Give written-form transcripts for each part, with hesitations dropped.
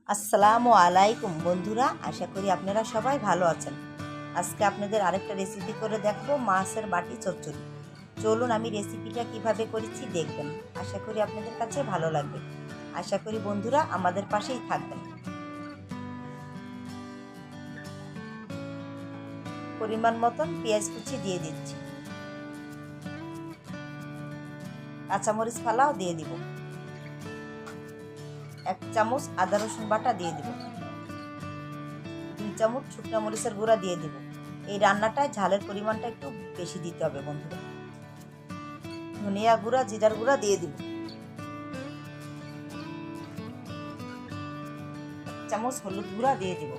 আসসালামু আলাইকুম বন্ধুরা, আশা করি আপনারা সবাই ভালো আছেন। আজকে আপনাদের আরেকটা রেসিপি করে দেখবো, মাছের বাটি চচ্চড়ি। চলুন আমি রেসিপিটা কিভাবে করেছি দেখবেন। আশা করি আপনাদের কাছে ভালো লাগবে। আশা করি বন্ধুরা আমাদের পাশেই থাকবেন। পরিমাণ মতন পেঁয়াজ কুচি দিয়ে দিচ্ছি, কাঁচামরিচ ফালাও দিয়ে দিব, 1 চামচ আদা রসুন বাটা দিয়ে দিব, 2 চামচ শুকনো মরিচের গুঁড়া দিয়ে দিব। এই রান্নাটায় ঝালের পরিমাণটা একটু বেশি দিতে হবে বন্ধুরা। ধনিয়া গুঁড়া, জিরার গুঁড়া দিয়ে দিব, 1 চামচ হলুদ গুঁড়া দিয়ে দিব,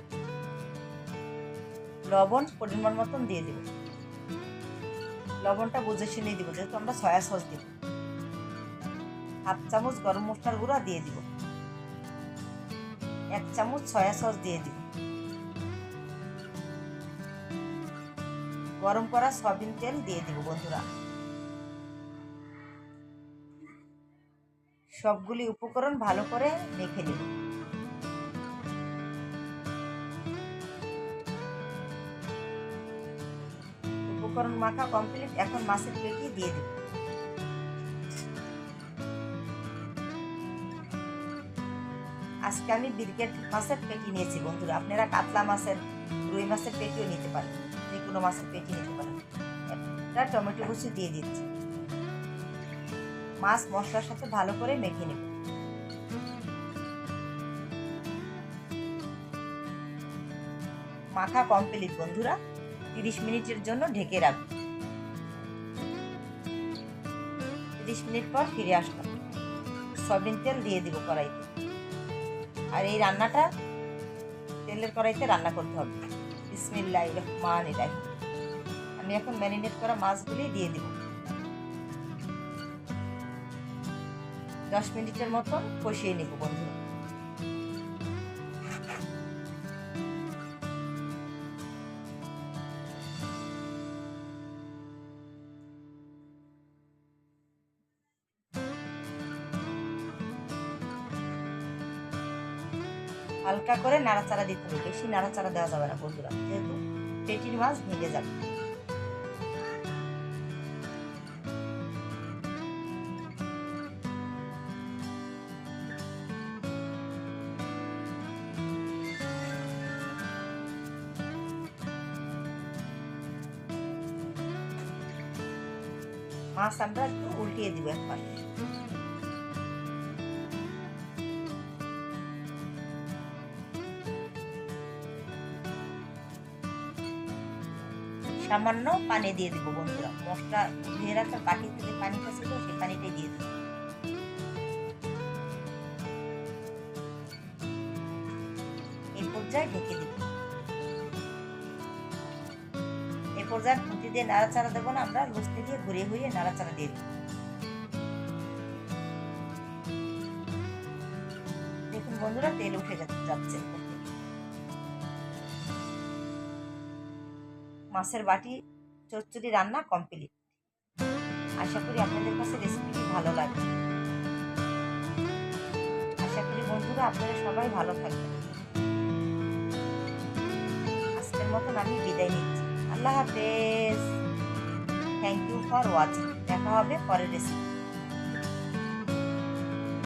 লবণ পরিমাণ মতন দিয়ে দিব। লবণটা বুঝে শুনে দিব, যেহেতু আমরা সয়া সস দিব। 1/2 চামচ গরম মশলার গুঁড়া দিয়ে দিব, 1 চামচ সয়া সস দিয়ে দিব। গরম করা সয়াবিন তেল দিয়ে দিব বন্ধুরা। সবগুলি উপকরণ ভালো করে মেখে নেব। উপকরণ মাখা কমপ্লিট। এখন মাছের পেটি দিয়ে দেব। আজকে আমি ব্রিগেড মাছের পেটি নিয়েছি বন্ধুরা। আপনারা কাতলা মাছের, রুই মাছের পেটিও নিতে পারেন, যে কোনো মাছের পেটি নিতে পারেন। একটা টমেটো কুচি দিয়ে দিচ্ছি। মাছ মশলার সাথে ভালো করে মেখে নেব। মাখা কমপ্লিট বন্ধুরা। 30 মিনিটের জন্য ঢেকে রাখব। 30 মিনিট পর ফিরে আসলাম। সয়াবিন তেল দিয়ে দিব কড়াইতে। আর এই রান্নাটা তেলের কড়াইতে রান্না করতে হবে। বিসমিল্লাহির রহমানির রহিম। আমি এখন ম্যারিনেট করা মাছগুলি দিয়ে দিব। 10 মিনিটের মতন কষিয়ে নেব বন্ধুরা। হালকা করে নাড়াচাড়া দিতে হবে, বেশি নাড়াচাড়া দেওয়া যাবে না বন্ধুরা, যেহেতু পেটির মাছ ভেঙে যাবে। মাছ আমরা একটু উল্টিয়ে দিব একবার। সামান্য পানি দিয়ে দিব বন্ধুরা। মশলা ধুয়ে রাখার বাটি থেকে পানিটা ছিল, সেই পানিটাই দিয়ে দিব। এই পর্যায়ে ঢেকে দিব। এই পর্যায়ে খুঁটি দিয়ে নাড়াচাড়া দেবো না, আমরা লুচি দিয়ে ঘুরিয়ে ঘুরিয়ে নাড়াচাড়া দিয়ে দিব। দেখুন বন্ধুরা, তেল উঠে যাচ্ছে। মাছের বাটি চচ্চড়ি রান্না কমপ্লিট। আশা করি আপনাদের কাছে রেসিপিটি ভালো লাগবে। আশা করি বন্ধুরা আপনারা সবাই ভালো থাকবেন। আজকের মতন আমি বিদায় নিচ্ছি। আল্লাহ হাফেজ। Thank you for watching. দেখা হবে পরের রেসিপি।